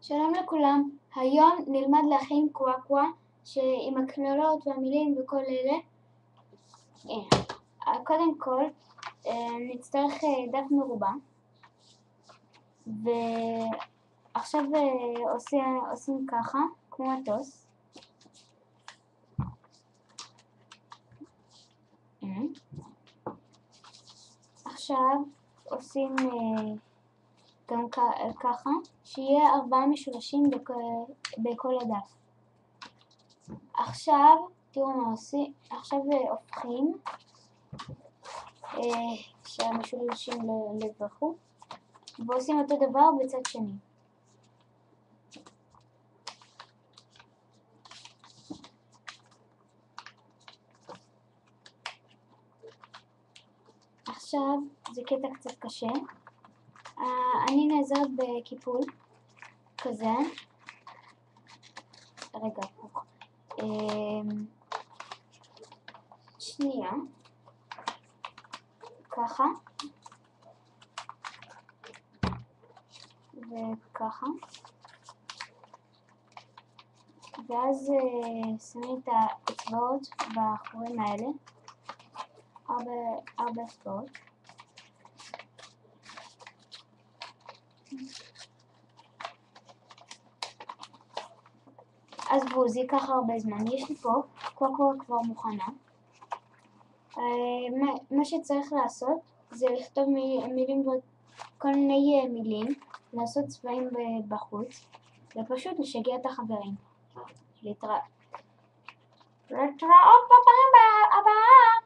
שלום לכולם, היום נלמד להכין קוואקווה עם הקללות והמילים וכל אלה. קודם כל נצטרך דף מרובע, ועכשיו עושים ככה, כמו מטוס. עכשיו עושים גם ככה, שיהיה 4 משולשים בכל הדף. עכשיו תראו מה עושים, עכשיו הופכים שהמשולשים לא יברחו, ועושים אותו דבר בצד שני. עכשיו זה קטע קצת קשה, אני נעזרת בקיפול כזה, רגע, שנייה, ככה וככה, ואז שמים את האצבעות בחורים האלה, 4 אצבעות. עזבו, זה ייקח הרבה זמן. יש לי פה קוואקווה כבר מוכנה. מה שצריך לעשות זה לכתוב מילים, כל מיני מילים, לעשות צבעים בחוץ, ופשוט לשגע את החברים. להתראות בפעם הבאה.